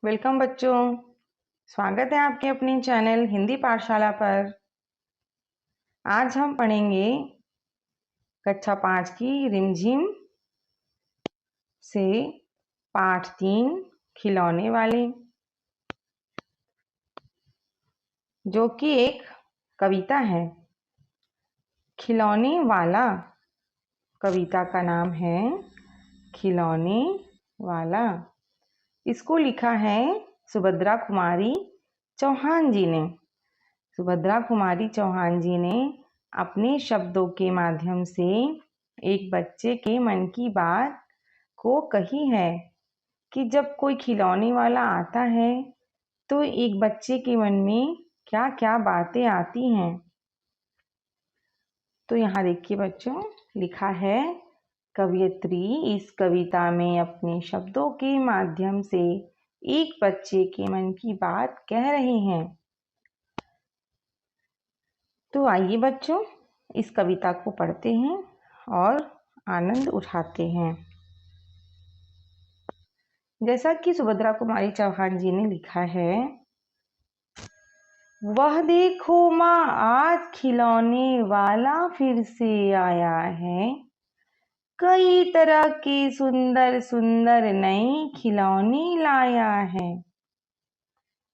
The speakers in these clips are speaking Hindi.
वेलकम बच्चों। स्वागत है आपके अपने चैनल हिंदी पाठशाला पर। आज हम पढ़ेंगे कक्षा 5 की रिमझिम से पाठ 3 खिलौने वाले, जो कि एक कविता है। खिलौने वाला कविता का नाम है खिलौने वाला। इसको लिखा है सुभद्रा कुमारी चौहान जी ने। सुभद्रा कुमारी चौहान जी ने अपने शब्दों के माध्यम से एक बच्चे के मन की बात को कही है कि जब कोई खिलौने वाला आता है तो एक बच्चे के मन में क्या क्या बातें आती हैं। तो यहाँ देखिए बच्चों, लिखा है कवयित्री इस कविता में अपने शब्दों के माध्यम से एक बच्चे के मन की बात कह रहे हैं। तो आइए बच्चों, इस कविता को पढ़ते हैं और आनंद उठाते हैं। जैसा कि सुभद्रा कुमारी चौहान जी ने लिखा है, वह देखो माँ आज खिलौने वाला फिर से आया है। कई तरह के सुंदर सुंदर नए खिलौने लाया है।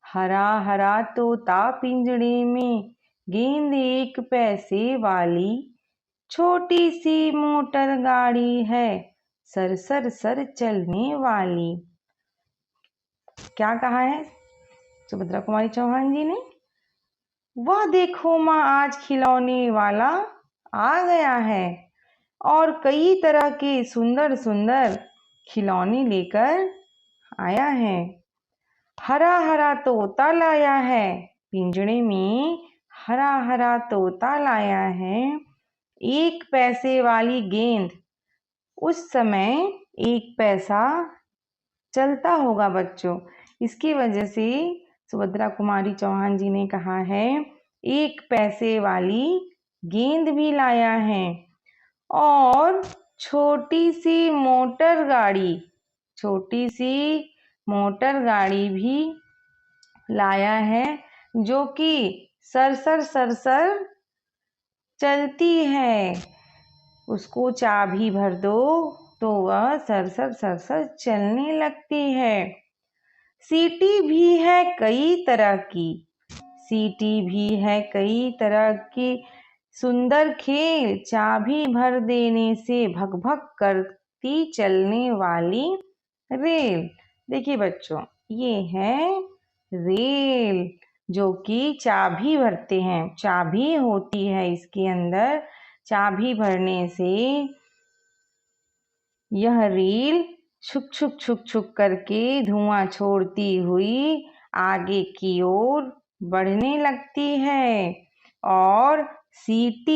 हरा हरा तोता पिंजड़े में, गेंद एक पैसे वाली, छोटी सी मोटर गाड़ी है सर सर सर चलने वाली। क्या कहा है सुभद्रा कुमारी चौहान जी ने? वह देखो माँ आज खिलौने वाला आ गया है और कई तरह के सुंदर सुंदर खिलौने लेकर आया है। हरा हरा तोता लाया है, पिंजड़े में हरा हरा तोता लाया है। एक पैसे वाली गेंद, उस समय एक पैसा चलता होगा बच्चों, इसकी वजह से सुभद्रा कुमारी चौहान जी ने कहा है एक पैसे वाली गेंद भी लाया है और छोटी सी मोटर गाड़ी, छोटी सी मोटर गाड़ी भी लाया है, जो कि सरसर सरसर चलती है। उसको चाबी भर दो तो वह सरसर सरसर चलने लगती है। सीटी भी है कई तरह की, सीटी भी है कई तरह की। सुंदर खेल, चाबी भर देने से भग भग करती चलने वाली रेल। देखिए बच्चों, ये है रेल, जो कि चाबी भरते हैं। चाबी होती है इसके अंदर, चाबी भरने से यह रेल छुक छुक छुक छुक करके धुआं छोड़ती हुई आगे की ओर बढ़ने लगती है। और सीटी,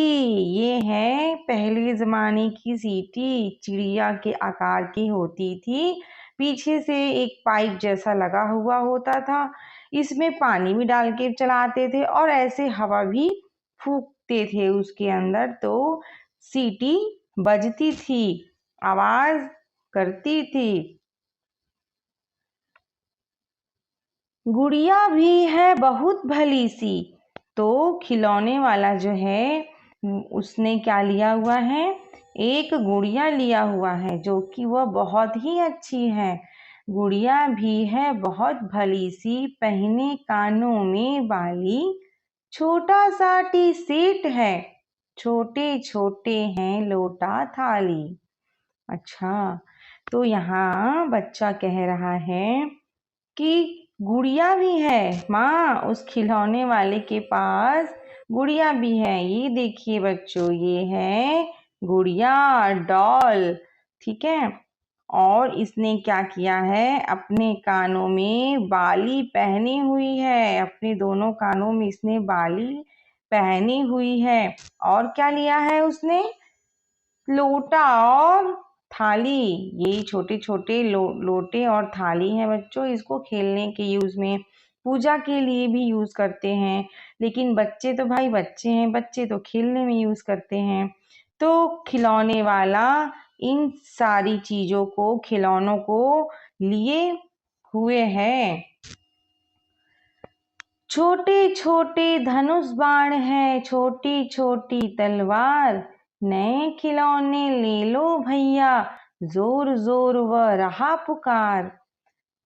ये है पहले जमाने की सीटी, चिड़िया के आकार की होती थी। पीछे से एक पाइप जैसा लगा हुआ होता था, इसमें पानी भी डाल के चलाते थे और ऐसे हवा भी फूंकते थे उसके अंदर, तो सीटी बजती थी, आवाज करती थी। गुड़िया भी है बहुत भली सी। तो खिलौने वाला जो है उसने क्या लिया हुआ है? एक गुड़िया लिया हुआ है, जो कि वह बहुत ही अच्छी है। गुड़िया भी है बहुत भली सी, पहने कानों में बाली, छोटा सा टी सेट है, छोटे छोटे हैं लोटा थाली। अच्छा, तो यहाँ बच्चा कह रहा है कि गुड़िया भी है माँ, उस खिलौने वाले के पास गुड़िया भी है। ये देखिए बच्चों, ये है गुड़िया, डॉल, ठीक है। और इसने क्या किया है? अपने कानों में बाली पहनी हुई है, अपने दोनों कानों में इसने बाली पहनी हुई है। और क्या लिया है उसने? लोटा और थाली। ये छोटे छोटे लोटे और थाली हैं बच्चों, इसको खेलने के यूज में, पूजा के लिए भी यूज करते हैं। लेकिन बच्चे तो भाई बच्चे हैं, बच्चे तो खेलने में यूज करते हैं। तो खिलौने वाला इन सारी चीजों को, खिलौनों को लिए हुए हैं। छोटे छोटे धनुष बाण है, छोटी छोटी तलवार, नए खिलौने ले लो भैया, जोर जोर व रहा पुकार।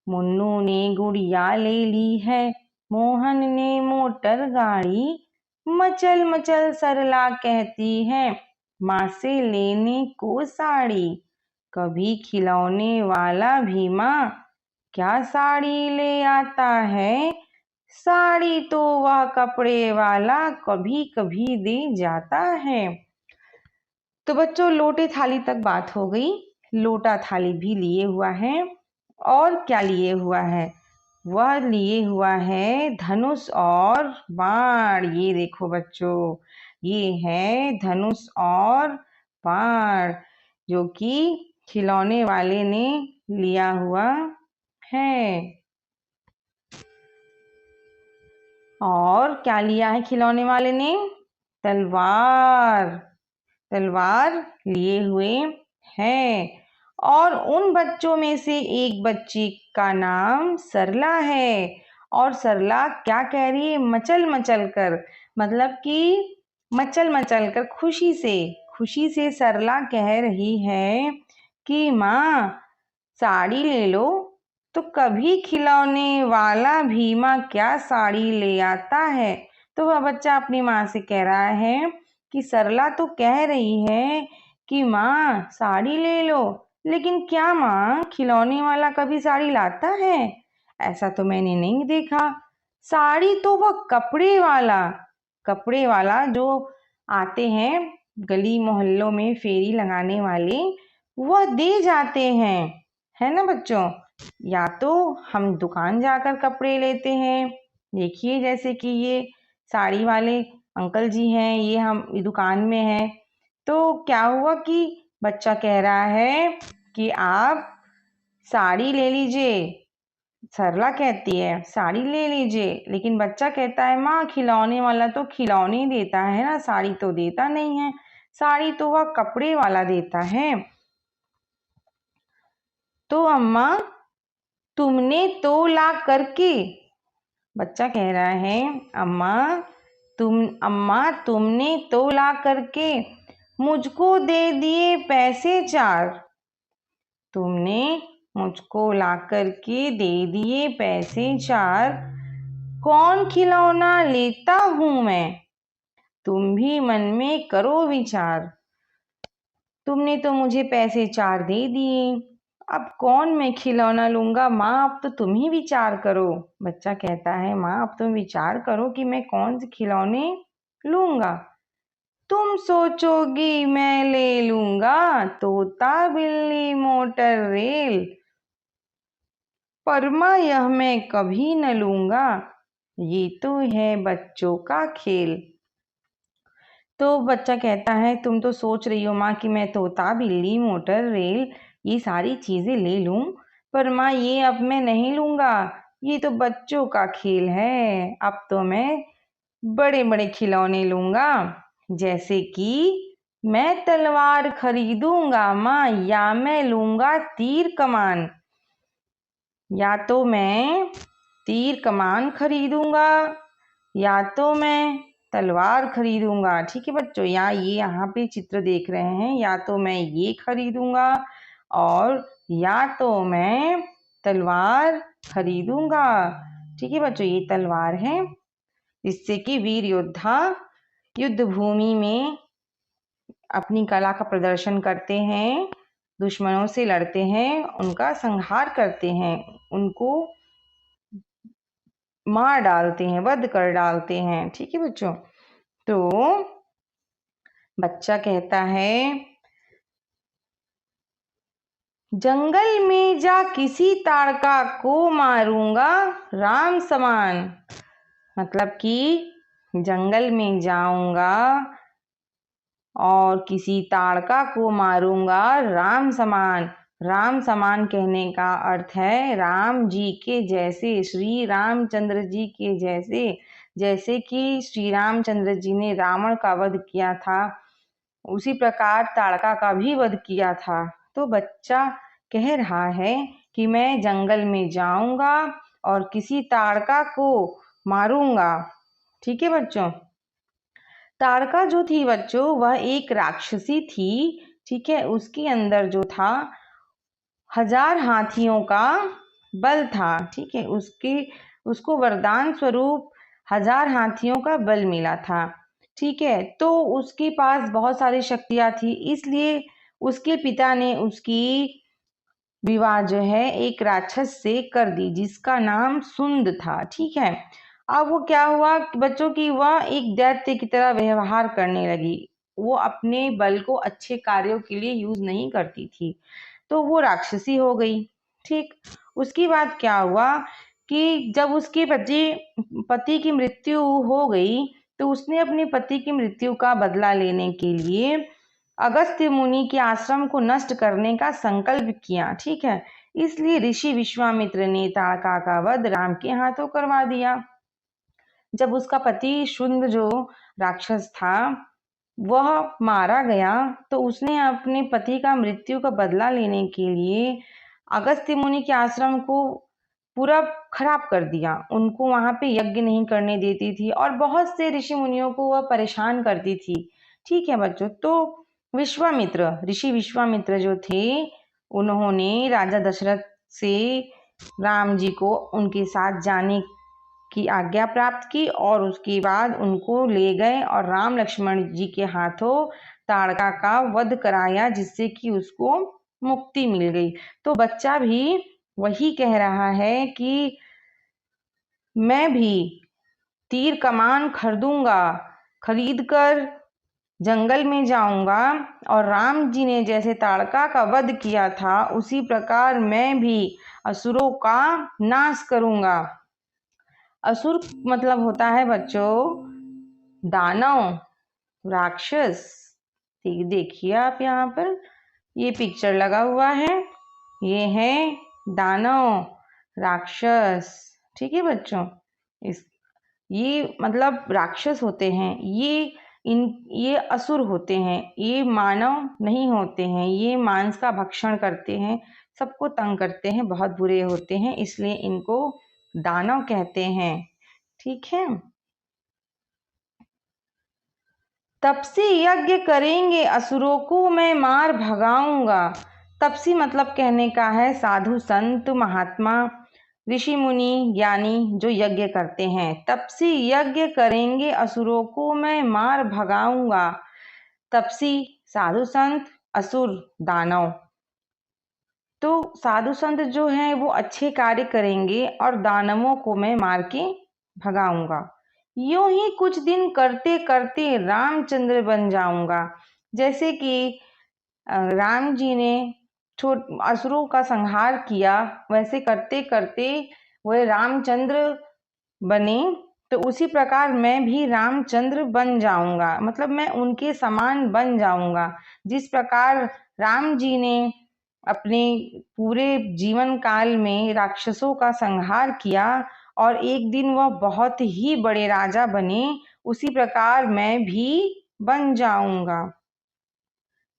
मुन्नू ने गुड़िया ले ली है, मोहन ने मोटर गाड़ी, मचल मचल सरला कहती है, माँ से लेने को साड़ी। कभी खिलौने वाला भी माँ क्या साड़ी ले आता है, साड़ी तो वह कपड़े वाला कभी कभी दे जाता है। तो बच्चों लोटे थाली तक बात हो गई। लोटा थाली भी लिए हुआ है, और क्या लिए हुआ है, वह लिए हुआ है धनुष और बाण। ये देखो बच्चों, ये है धनुष और बाण जो कि खिलौने वाले ने लिया हुआ है। और क्या लिया है खिलौने वाले ने, तलवार, तलवार लिए हुए हैं। और उन बच्चों में से एक बच्ची का नाम सरला है, और सरला क्या कह रही है, मचल मचल कर, मतलब कि मचल मचल कर खुशी से सरला कह रही है कि माँ साड़ी ले लो। तो कभी खिलौने वाला भी माँ क्या साड़ी ले आता है। तो वह बच्चा अपनी माँ से कह रहा है कि सरला तो कह रही है कि माँ साड़ी ले लो, लेकिन क्या माँ खिलौने वाला कभी साड़ी लाता है, ऐसा तो मैंने नहीं देखा। साड़ी तो वह कपड़े वाला जो आते हैं गली मोहल्लों में फेरी लगाने वाले, वह दे जाते हैं, है ना बच्चों। या तो हम दुकान जाकर कपड़े लेते हैं, देखिए जैसे कि ये साड़ी वाले अंकल जी हैं, ये हम दुकान में हैं। तो क्या हुआ कि बच्चा कह रहा है कि आप साड़ी ले लीजिए, सरला कहती है साड़ी ले लीजिए, लेकिन बच्चा कहता है माँ खिलौने वाला तो खिलौने ही देता है ना, साड़ी तो देता नहीं है, साड़ी तो वह कपड़े वाला देता है। तो अम्मा तुमने तो ला करके, बच्चा कह रहा है अम्मा तुमने तो ला करके मुझको दे दिए पैसे चार, तुमने मुझको ला करके दे दिए पैसे चार, कौन खिलौना लेता हूं मैं, तुम भी मन में करो विचार। तुमने तो मुझे पैसे चार दे दिए, अब कौन मैं खिलौना लूंगा, माँ अब तो तुम ही विचार करो। बच्चा कहता है माँ अब तुम विचार करो कि मैं कौन से खिलौने लूंगा। तुम सोचोगी मैं ले लूंगा तोता बिल्ली मोटर रेल, पर माँ यह मैं कभी न लूंगा, ये तो है बच्चों का खेल। तो बच्चा कहता है तुम तो सोच रही हो माँ कि मैं तोता बिल्ली मोटर रेल ये सारी चीजें ले लूं, पर माँ ये अब मैं नहीं लूंगा, ये तो बच्चों का खेल है, अब तो मैं बड़े बड़े खिलौने लूंगा, जैसे कि मैं तलवार खरीदूंगा माँ, या मैं लूंगा तीर कमान, या तो मैं तीर कमान खरीदूंगा, या तो मैं तलवार खरीदूंगा। ठीक है बच्चों, यहाँ पे चित्र देख रहे हैं, या तो मैं ये खरीदूंगा और या तो मैं तलवार खरीदूंगा। ठीक है बच्चों, ये तलवार है जिससे कि वीर योद्धा युद्ध भूमि में अपनी कला का प्रदर्शन करते हैं, दुश्मनों से लड़ते हैं, उनका संहार करते हैं, उनको मार डालते हैं, वध कर डालते हैं। ठीक है बच्चों, तो बच्चा कहता है जंगल में जा किसी ताड़का को मारूंगा राम समान, मतलब कि जंगल में जाऊंगा और किसी ताड़का को मारूंगा राम समान। राम समान कहने का अर्थ है राम जी के जैसे, श्री रामचंद्र जी के जैसे, जैसे कि श्री रामचंद्र जी ने रावण का वध किया था, उसी प्रकार ताड़का का भी वध किया था। तो बच्चा कह रहा है कि मैं जंगल में जाऊंगा और किसी ताड़का को मारूंगा। ठीक है बच्चों। ताड़का जो थी बच्चों वह एक राक्षसी थी। ठीक है, उसके अंदर जो था 1000 हाथियों का बल था। ठीक है, उसको वरदान स्वरूप 1000 हाथियों का बल मिला था। ठीक है, तो उसके पास बहुत सारी शक्तियां थी, इसलिए उसके पिता ने उसकी विवाह जो है एक राक्षस से कर दी जिसका नाम सुंद था। ठीक है, अब वो क्या हुआ बच्चों की वह एक दैत्य की तरह व्यवहार करने लगी। वो अपने बल को अच्छे कार्यों के लिए यूज नहीं करती थी, तो वो राक्षसी हो गई। ठीक, उसके बाद क्या हुआ कि जब उसके पति की मृत्यु हो गई तो उसने अपने पति की मृत्यु का बदला लेने के लिए अगस्त्य मुनि के आश्रम को नष्ट करने का संकल्प किया। ठीक है, इसलिए ऋषि विश्वामित्र ने ताड़का का वध राम के हाथों करवा दिया। जब उसका पति शुंभ जो राक्षस था वह मारा गया तो उसने अपने पति का मृत्यु का बदला लेने के लिए अगस्त्य मुनि के आश्रम को पूरा खराब कर दिया। उनको वहां पे यज्ञ नहीं करने देती थी और बहुत से ऋषि मुनियों को वह परेशान करती थी। ठीक है बच्चों, तो ऋषि विश्वामित्र जो थे उन्होंने राजा दशरथ से राम जी को उनके साथ जाने की आज्ञा प्राप्त की और उसके बाद उनको ले गए और राम लक्ष्मण जी के हाथों ताड़का का वध कराया जिससे कि उसको मुक्ति मिल गई। तो बच्चा भी वही कह रहा है कि मैं भी तीर कमान खरीद कर जंगल में जाऊंगा और राम जी ने जैसे ताड़का का वध किया था उसी प्रकार मैं भी असुरों का नाश करूंगा। असुर मतलब होता है बच्चों दानव, राक्षस। ठीक, देखिए आप यहाँ पर ये पिक्चर लगा हुआ है, ये है दानव राक्षस। ठीक है बच्चों, ये मतलब राक्षस होते हैं, ये असुर होते हैं, ये मानव नहीं होते हैं, ये मांस का भक्षण करते हैं, सबको तंग करते हैं, बहुत बुरे होते हैं, इसलिए इनको दानव कहते हैं। ठीक है, तपसी यज्ञ करेंगे असुरों को मैं मार भगाऊंगा। तपसी मतलब कहने का है साधु संत महात्मा ऋषि मुनि ज्ञानी जो यज्ञ करते हैं। तपसी यज्ञ करेंगे असुरों को मैं मार भगाऊंगा। तपसी साधु संत, असुर दानव। तो साधु संत जो हैं वो अच्छे कार्य करेंगे और दानवों को मैं मार के भगाऊंगा। यूं ही कुछ दिन करते करते रामचंद्र बन जाऊंगा। जैसे कि राम जी ने असुरों का संहार किया वैसे करते करते वह रामचंद्र बने, तो उसी प्रकार मैं भी रामचंद्र बन जाऊंगा, मतलब मैं उनके समान बन जाऊंगा। जिस प्रकार राम जी ने अपने पूरे जीवन काल में राक्षसों का संहार किया और एक दिन वह बहुत ही बड़े राजा बने, उसी प्रकार मैं भी बन जाऊंगा।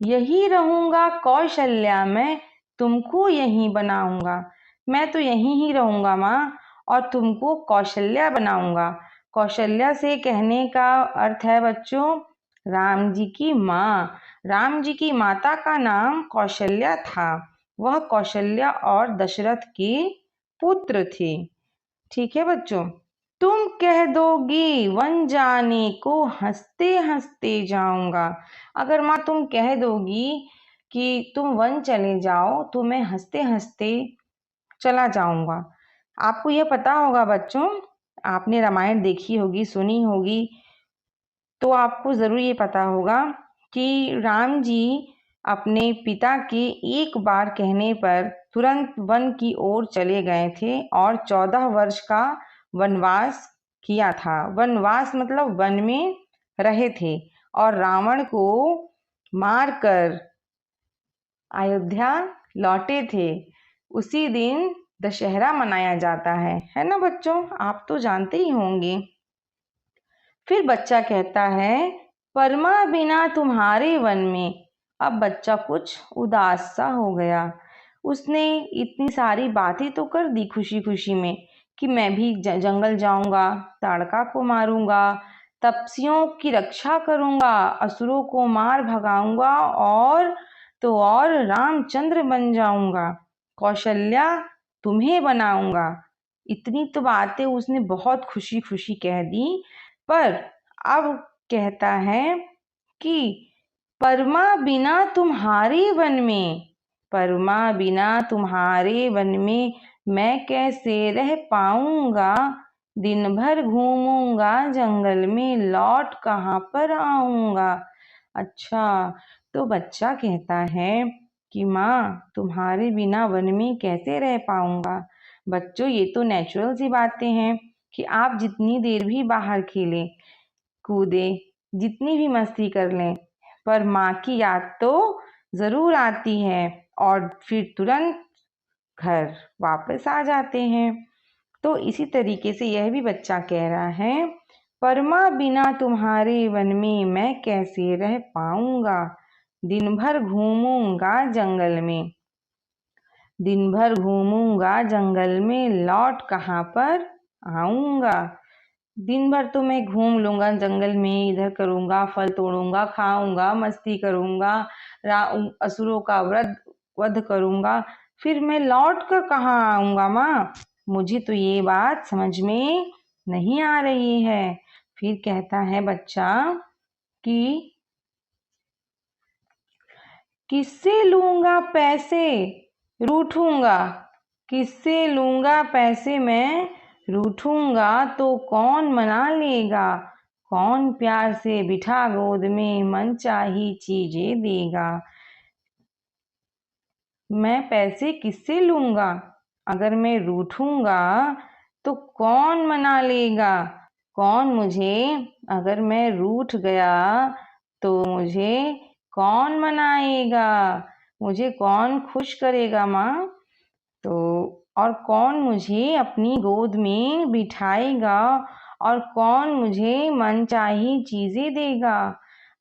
यही रहूंगा कौशल्या में, तुमको यहीं बनाऊंगा। मैं तो यहीं ही रहूंगा माँ और तुमको कौशल्या बनाऊंगा। कौशल्या से कहने का अर्थ है बच्चों राम जी की माँ। राम जी की माता का नाम कौशल्या था। वह कौशल्या और दशरथ के पुत्र थे। ठीक है बच्चों, तुम कह दोगी वन जाने को हंसते हंसते जाऊंगा। अगर माँ तुम कह दोगी कि तुम वन चले जाओ तो मैं हंसते हंसते चला जाऊंगा। आपको यह पता होगा बच्चों, आपने रामायण देखी होगी, सुनी होगी, तो आपको जरूर ये पता होगा कि राम जी अपने पिता के एक बार कहने पर तुरंत वन की ओर चले गए थे और 14 वर्ष का वनवास किया था। वनवास मतलब वन में रहे थे और रावण को मारकर अयोध्या लौटे थे। उसी दिन दशहरा मनाया जाता है ना बच्चों, आप तो जानते ही होंगे। फिर बच्चा कहता है परमा बिना तुम्हारे वन में। अब बच्चा कुछ उदास सा हो गया। उसने इतनी सारी बातें तो कर दी खुशी खुशी में कि मैं भी जंगल जाऊंगा, ताड़का को मारूंगा, तपस्वियों की रक्षा करूंगा, असुरों को मार भगाऊंगा और तो और रामचंद्र बन जाऊंगा, कौशल्या तुम्हें बनाऊंगा। इतनी तो बातें उसने बहुत खुशी खुशी कह दी। पर अब कहता है कि परमा बिना तुम्हारे वन में, परमा बिना तुम्हारे वन में मैं कैसे रह पाऊंगा, दिन भर घूमूंगा जंगल में, लौट कहाँ पर आऊंगा। अच्छा, तो बच्चा कहता है कि माँ तुम्हारे बिना वन में कैसे रह पाऊंगा। बच्चों, ये तो नेचुरल सी बातें हैं कि आप जितनी देर भी बाहर खेलें कूदे, जितनी भी मस्ती कर लें, पर माँ की याद तो जरूर आती है और फिर तुरंत घर वापस आ जाते हैं। तो इसी तरीके से यह भी बच्चा कह रहा है, परमा बिना तुम्हारे वन में मैं कैसे रह पाऊंगा, दिन भर घूमूंगा जंगल में, दिन भर घूमूंगा जंगल में, लौट कहाँ पर आऊंगा। दिन भर तो मैं घूम लूंगा जंगल में, इधर करूंगा, फल तोड़ूंगा, खाऊंगा, मस्ती करूंगा, असुरों का वध करूंगा, फिर मैं लौट कर कहाँ आऊंगा माँ। मुझे तो ये बात समझ में नहीं आ रही है। फिर कहता है बच्चा कि किससे लूंगा पैसे रूठूंगा, किससे लूंगा पैसे मैं रूठूंगा, तो कौन मना लेगा, कौन प्यार से बिठा गोद में मनचाही चीजें देगा। मैं पैसे किससे लूंगा, अगर मैं रूठूंगा तो कौन मना लेगा, कौन मुझे, अगर मैं रूठ गया तो मुझे कौन मनाएगा, मुझे कौन खुश करेगा माँ। तो और कौन मुझे अपनी गोद में बिठाएगा और कौन मुझे मनचाही चीजें देगा।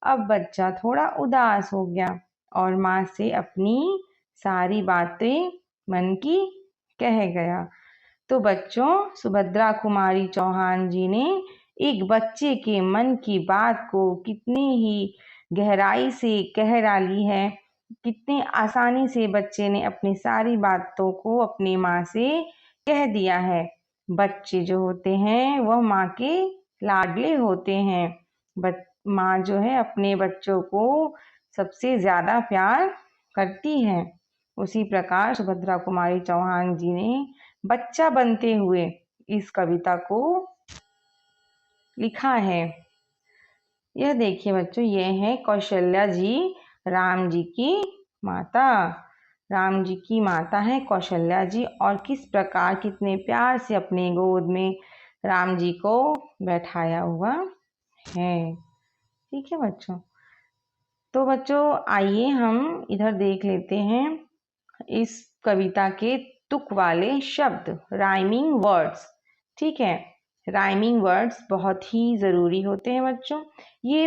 अब बच्चा थोड़ा उदास हो गया और माँ से अपनी सारी बातें मन की कह गया। तो बच्चों, सुभद्रा कुमारी चौहान जी ने एक बच्चे के मन की बात को कितनी ही गहराई से कह डाली है, कितनी आसानी से बच्चे ने अपनी सारी बातों को अपनी माँ से कह दिया है। बच्चे जो होते हैं वह माँ के लाडले होते हैं। माँ जो है अपने बच्चों को सबसे ज्यादा प्यार करती है। उसी प्रकार सुभद्रा कुमारी चौहान जी ने बच्चा बनते हुए इस कविता को लिखा है। यह देखिए बच्चों, ये है कौशल्या जी, राम जी की माता। राम जी की माता है कौशल्या जी और किस प्रकार कितने प्यार से अपने गोद में राम जी को बैठाया हुआ है। ठीक है बच्चों, तो बच्चों आइए हम इधर देख लेते हैं इस कविता के तुक वाले शब्द, राइमिंग वर्ड्स। ठीक है, राइमिंग वर्ड्स बहुत ही ज़रूरी होते हैं बच्चों। ये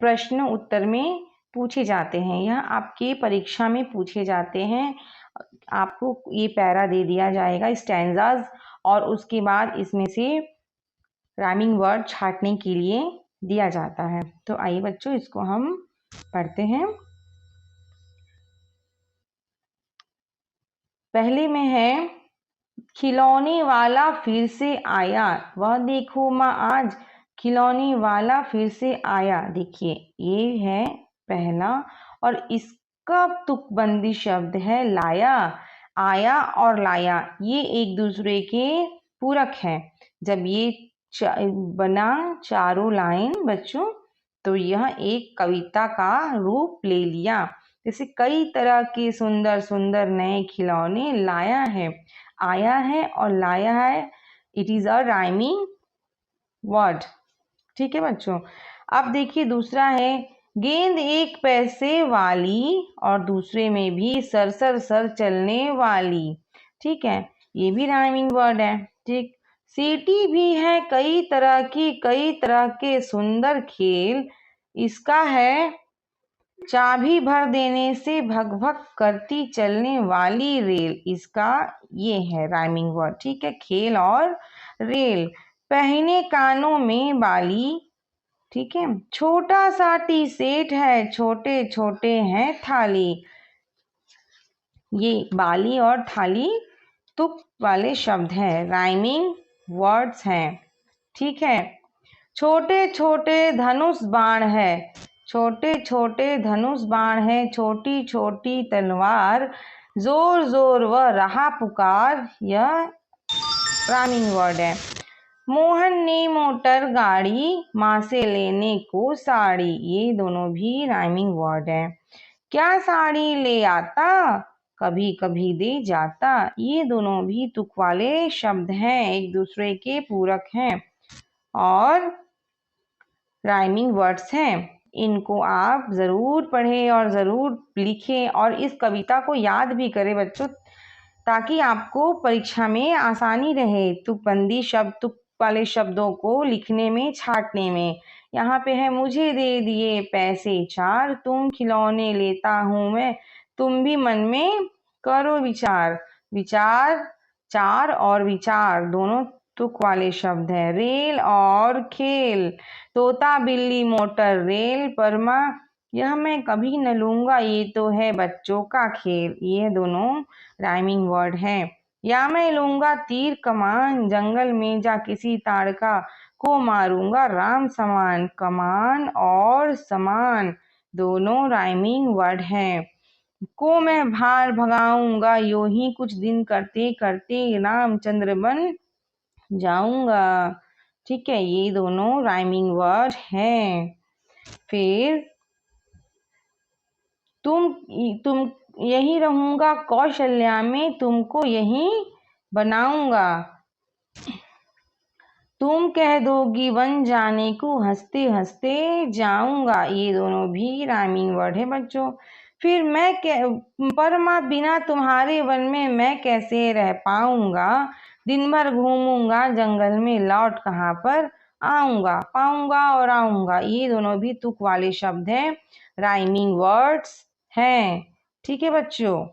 प्रश्न उत्तर में पूछे जाते हैं, यह आपके परीक्षा में पूछे जाते हैं। आपको ये पैरा दे दिया जाएगा स्टैंजाज और उसके बाद इसमें से राइमिंग वर्ड छांटने के लिए दिया जाता है। तो आइए बच्चों इसको हम पढ़ते हैं। पहले में है, खिलौने वाला फिर से आया, वह देखो माँ आज खिलौने वाला फिर से आया। देखिए ये है पहला और इसका तुकबंदी शब्द है लाया। आया और लाया ये एक दूसरे के पूरक हैं। जब ये बना चारों लाइन बच्चों, तो यह एक कविता का रूप ले लिया। जैसे कई तरह के सुंदर सुंदर नए खिलौने लाया है, आया है और लाया है, it is a rhyming word. ठीक है बच्चों, अब देखिए दूसरा है, गेंद एक पैसे वाली और दूसरे में भी सर सर सर चलने वाली। ठीक है, ये भी राइमिंग वर्ड है। ठीक, सीटी भी है कई तरह की, कई तरह के सुंदर खेल, इसका है चाबी भर देने से भग भग करती चलने वाली रेल, इसका ये है राइमिंग वर्ड। ठीक है, खेल और रेल। पहने कानों में बाली, ठीक है। छोटा सा टी सेट है, छोटे छोटे हैं थाली। ये बाली और थाली तुक वाले शब्द हैं, राइमिंग वर्ड्स हैं। ठीक है। छोटे छोटे धनुष बाण है, छोटे छोटे धनुष बाण है, छोटी छोटी तलवार, जोर जोर व रहा पुकार, यह राइमिंग वर्ड है। मोहन ने मोटर गाड़ी, माँ से लेने को साड़ी, ये दोनों भी राइमिंग वर्ड है। क्या साड़ी ले आता, कभी कभी दे जाता, ये दोनों भी तुक वाले शब्द हैं, एक दूसरे के पूरक हैं और राइमिंग वर्ड्स हैं। इनको आप ज़रूर पढ़ें और ज़रूर लिखें और इस कविता को याद भी करें बच्चों, ताकि आपको परीक्षा में आसानी रहे तुकबंदी शब्द, तुक वाले शब्दों को लिखने में, छांटने में। यहाँ पे है, मुझे दे दिए पैसे चार, तुम खिलौने लेता हूँ मैं, तुम भी मन में करो विचार। विचार, चार और विचार दोनों तुक वाले शब्द हैं। रेल और खेल, तोता बिल्ली मोटर रेल, परमा यह मैं कभी न लूंगा, ये तो है बच्चों का खेल, ये दोनों राइमिंग वर्ड हैं। या मैं लूंगा तीर कमान, जंगल में जा किसी ताड़का को मारूंगा राम समान, कमान और समान दोनों राइमिंग वर्ड हैं। को मैं भार भगाऊंगा, यूं ही कुछ दिन करते करते रामचंद्र बन जाऊंगा। ठीक है, ये दोनों राइमिंग वर्ड हैं। फिर तुम यही रहूंगा कौशल्या में, तुमको यही बनाऊंगा। तुम कह दोगी बन जाने को, हंसते हंसते जाऊंगा, ये दोनों भी राइमिंग वर्ड है बच्चों। फिर परमा बिना तुम्हारे वन में मैं कैसे रह पाऊंगा, दिन भर घूमूंगा जंगल में, लौट कहाँ पर आऊंगा। पाऊंगा और आऊंगा, ये दोनों भी तुक वाले शब्द हैं, राइमिंग वर्ड्स हैं। ठीक है बच्चों।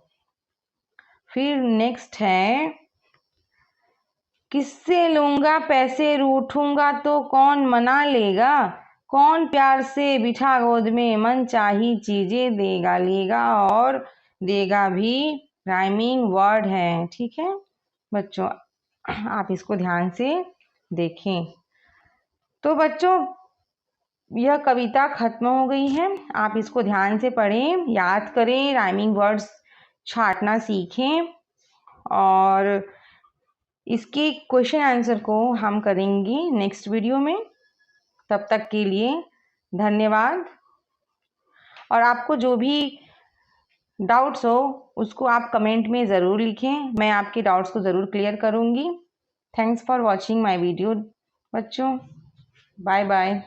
फिर नेक्स्ट है, किससे लूंगा पैसे रूठूंगा तो कौन मना लेगा, कौन प्यार से बिठा गोद में मन चाही चीजें देगा, लेगा और देगा भी राइमिंग वर्ड है। ठीक है बच्चों, आप इसको ध्यान से देखें। तो बच्चों, यह कविता खत्म हो गई है, आप इसको ध्यान से पढ़ें, याद करें, राइमिंग वर्ड्स छांटना सीखें और इसके क्वेश्चन आंसर को हम करेंगे नेक्स्ट वीडियो में। तब तक के लिए धन्यवाद। और आपको जो भी डाउट्स हो उसको आप कमेंट में ज़रूर लिखें, मैं आपके डाउट्स को ज़रूर क्लियर करूँगी। Thanks for watching my video बच्चों, बाय बाय।